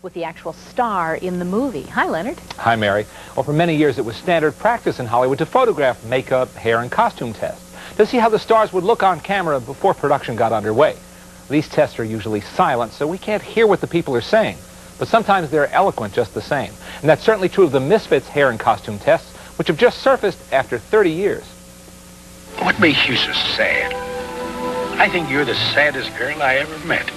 with the actual star in the movie. Hi, Leonard. Hi, Mary. Well, for many years it was standard practice in Hollywood to photograph makeup, hair, and costume tests to see how the stars would look on camera before production got underway. These tests are usually silent, so we can't hear what the people are saying, but sometimes they're eloquent just the same. And that's certainly true of the Misfits hair and costume tests, which have just surfaced after 30 years. What makes you so sad? I think you're the saddest girl I ever met.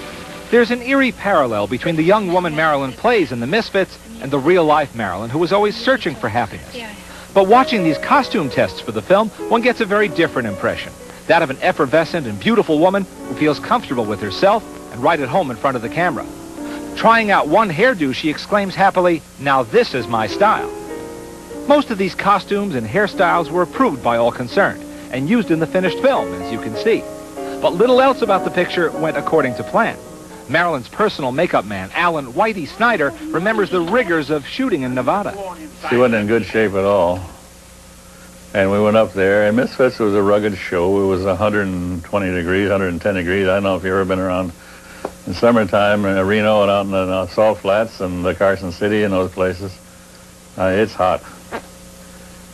There's an eerie parallel between the young woman Marilyn plays in the Misfits and the real-life Marilyn, who was always searching for happiness. But watching these costume tests for the film, one gets a very different impression. That of an effervescent and beautiful woman who feels comfortable with herself and right at home in front of the camera. Trying out one hairdo, she exclaims happily, "Now this is my style." Most of these costumes and hairstyles were approved by all concerned and used in the finished film, as you can see. But little else about the picture went according to plan. Marilyn's personal makeup man, Alan Whitey Snyder, remembers the rigors of shooting in Nevada. She wasn't in good shape at all. And we went up there, and Misfits was a rugged show. It was 120 degrees, 110 degrees. I don't know if you've ever been around in summertime in Reno and out in the Salt Flats and the Carson City and those places. It's hot.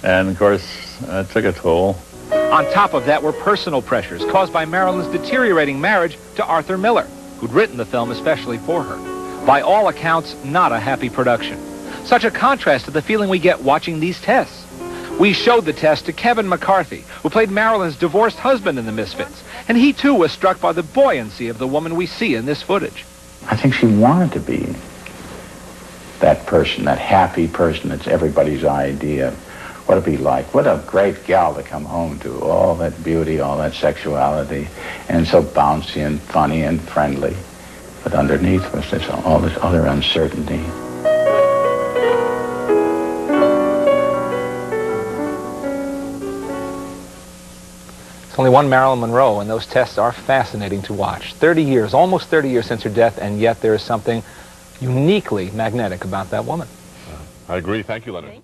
And, of course, it took a toll. On top of that were personal pressures caused by Marilyn's deteriorating marriage to Arthur Miller, who'd written the film especially for her. By all accounts, not a happy production. Such a contrast to the feeling we get watching these tests. We showed the test to Kevin McCarthy, who played Marilyn's divorced husband in the Misfits, and he too was struck by the buoyancy of the woman we see in this footage. I think she wanted to be that person, that happy person that's everybody's idea of what it'd be like. What a great gal to come home to, all that beauty, all that sexuality, and so bouncy and funny and friendly. But underneath was this, all this other uncertainty. It's only one Marilyn Monroe, and those tests are fascinating to watch. 30 years, almost 30 years since her death, and yet there is something uniquely magnetic about that woman. I agree. Thank you, Leonard.